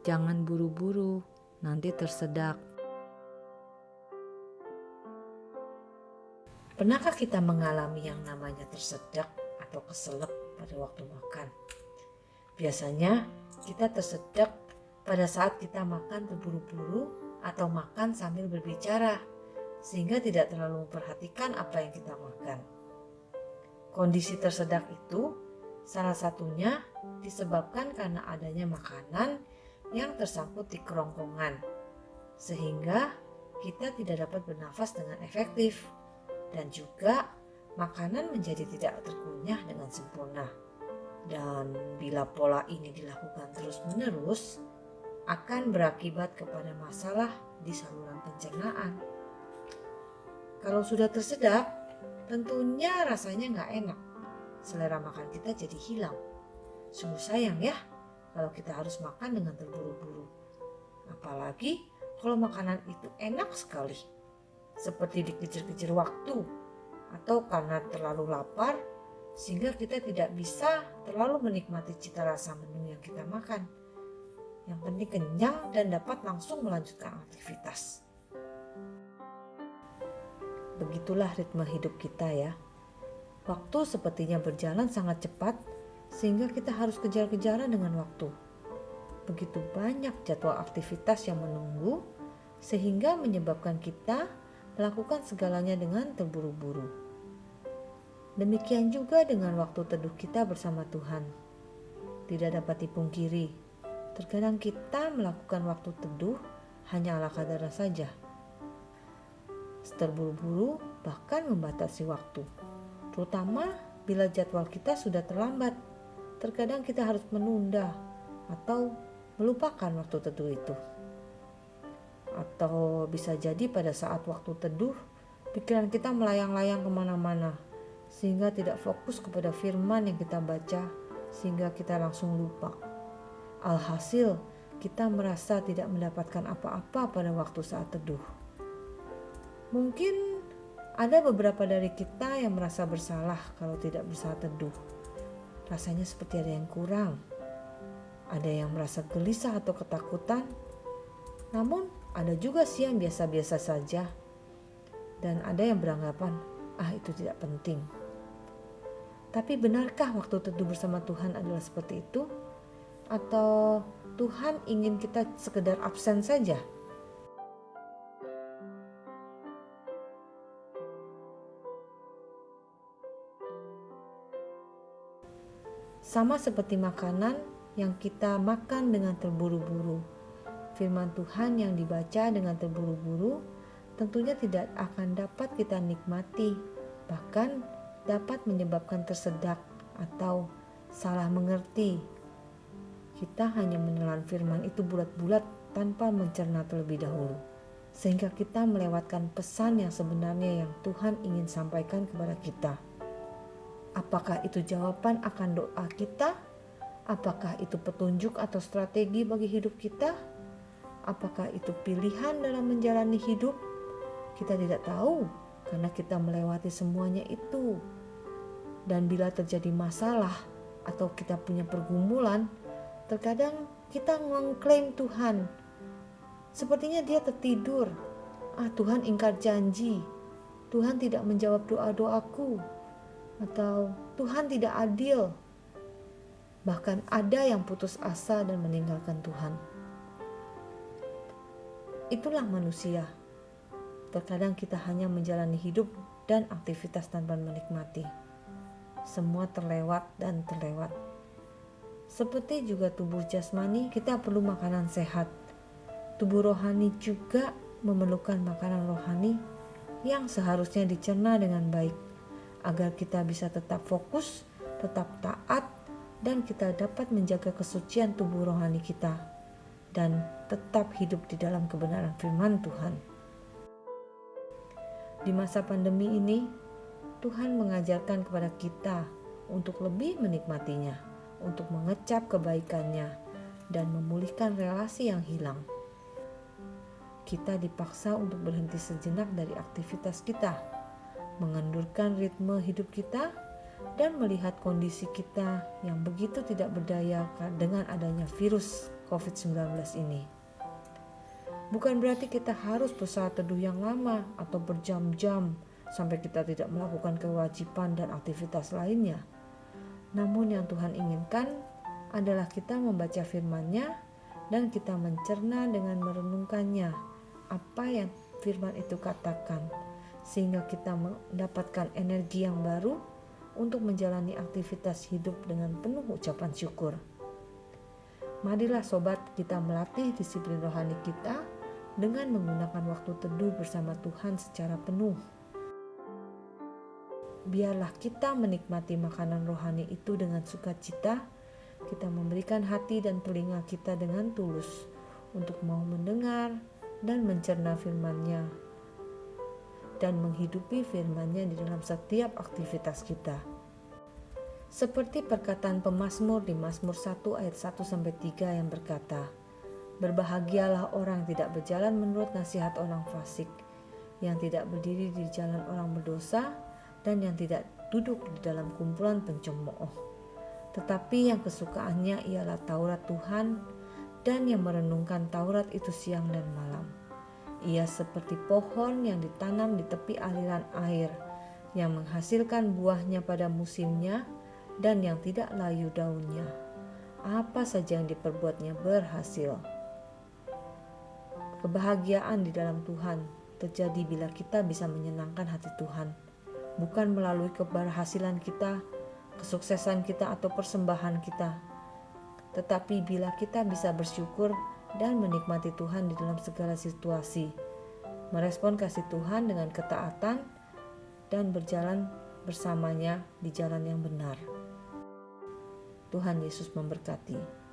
Jangan buru-buru, nanti tersedak. Pernahkah kita mengalami yang namanya tersedak atau keselak pada waktu makan? Biasanya kita tersedak pada saat kita makan terburu-buru atau makan sambil berbicara, sehingga tidak terlalu memperhatikan apa yang kita makan. Kondisi tersedak itu salah satunya disebabkan karena adanya makanan yang tersangkut di kerongkongan, sehingga kita tidak dapat bernafas dengan efektif. Dan juga makanan menjadi tidak terkunyah dengan sempurna. Dan bila pola ini dilakukan terus-menerus, akan berakibat kepada masalah di saluran pencernaan. Kalau sudah tersedak, tentunya rasanya nggak enak. Selera makan kita jadi hilang. Sungguh sayang ya kalau kita harus makan dengan terburu-buru. Apalagi kalau makanan itu enak sekali. Seperti dikejar-kejar waktu atau karena terlalu lapar sehingga kita tidak bisa terlalu menikmati cita rasa menu yang kita makan. Yang penting kenyang dan dapat langsung melanjutkan aktivitas. Begitulah ritme hidup kita ya. Waktu sepertinya berjalan sangat cepat sehingga kita harus kejar-kejaran dengan waktu. Begitu banyak jadwal aktivitas yang menunggu sehingga menyebabkan kita melakukan segalanya dengan terburu-buru. Demikian juga dengan waktu teduh kita bersama Tuhan. Tidak dapat dipungkiri, terkadang kita melakukan waktu teduh hanya ala kadar saja. Terburu-buru bahkan membatasi waktu, terutama bila jadwal kita sudah terlambat. Terkadang kita harus menunda atau melupakan waktu teduh itu. Atau bisa jadi pada saat waktu teduh, pikiran kita melayang-layang kemana-mana, sehingga tidak fokus kepada firman yang kita baca, sehingga kita langsung lupa. Alhasil, kita merasa tidak mendapatkan apa-apa pada waktu saat teduh. Mungkin ada beberapa dari kita yang merasa bersalah kalau tidak bersaat teduh. Rasanya seperti ada yang kurang. Ada yang merasa gelisah atau ketakutan. Namun ada juga sih yang biasa-biasa saja. Dan ada yang beranggapan, itu tidak penting. Tapi benarkah waktu teduh bersama Tuhan adalah seperti itu? Atau Tuhan ingin kita sekedar absen saja? Sama seperti makanan yang kita makan dengan terburu-buru. Firman Tuhan yang dibaca dengan terburu-buru tentunya tidak akan dapat kita nikmati, bahkan dapat menyebabkan tersedak atau salah mengerti. Kita hanya menelan firman itu bulat-bulat tanpa mencerna terlebih dahulu, sehingga kita melewatkan pesan yang sebenarnya yang Tuhan ingin sampaikan kepada kita. Apakah itu jawaban akan doa kita? Apakah itu petunjuk atau strategi bagi hidup kita? Apakah itu pilihan dalam menjalani hidup? Kita tidak tahu karena kita melewati semuanya itu. Dan bila terjadi masalah atau kita punya pergumulan, terkadang kita mengklaim Tuhan. Sepertinya dia tertidur. Tuhan ingkar janji. Tuhan tidak menjawab doa-doaku. Atau Tuhan tidak adil. Bahkan ada yang putus asa dan meninggalkan Tuhan. Itulah manusia. Terkadang kita hanya menjalani hidup dan aktivitas tanpa menikmati. Semua terlewat dan terlewat. Seperti juga tubuh jasmani, kita perlu makanan sehat. Tubuh rohani juga memerlukan makanan rohani yang seharusnya dicerna dengan baik, agar kita bisa tetap fokus, tetap taat, dan kita dapat menjaga kesucian tubuh rohani kita dan tetap hidup di dalam kebenaran firman Tuhan. Di masa pandemi ini, Tuhan mengajarkan kepada kita untuk lebih menikmatinya, untuk mengecap kebaikannya, dan memulihkan relasi yang hilang. Kita dipaksa untuk berhenti sejenak dari aktivitas kita, mengendurkan ritme hidup kita, dan melihat kondisi kita yang begitu tidak berdaya dengan adanya virus COVID-19 ini. Bukan berarti kita harus bersaat teduh yang lama atau berjam-jam sampai kita tidak melakukan kewajiban dan aktivitas lainnya. Namun yang Tuhan inginkan adalah kita membaca firman-Nya dan kita mencerna dengan merenungkannya apa yang firman itu katakan, sehingga kita mendapatkan energi yang baru untuk menjalani aktivitas hidup dengan penuh ucapan syukur. Marilah sobat, kita melatih disiplin rohani kita dengan menggunakan waktu teduh bersama Tuhan secara penuh. Biarlah kita menikmati makanan rohani itu dengan sukacita. Kita memberikan hati dan telinga kita dengan tulus untuk mau mendengar dan mencerna firman-Nya dan menghidupi firman-Nya di dalam setiap aktivitas kita. Seperti perkataan pemazmur di Mazmur 1 ayat 1-3 yang berkata, "Berbahagialah orang tidak berjalan menurut nasihat orang fasik, yang tidak berdiri di jalan orang berdosa, dan yang tidak duduk di dalam kumpulan pencemooh. Tetapi yang kesukaannya ialah Taurat Tuhan, dan yang merenungkan Taurat itu siang dan malam. Ia seperti pohon yang ditanam di tepi aliran air, yang menghasilkan buahnya pada musimnya, dan yang tidak layu daunnya. Apa saja yang diperbuatnya berhasil." Kebahagiaan di dalam Tuhan terjadi bila kita bisa menyenangkan hati Tuhan, bukan melalui keberhasilan kita, kesuksesan kita, atau persembahan kita, tetapi bila kita bisa bersyukur dan menikmati Tuhan di dalam segala situasi, merespon kasih Tuhan dengan ketaatan, dan berjalan bersamanya di jalan yang benar. Tuhan Yesus memberkati.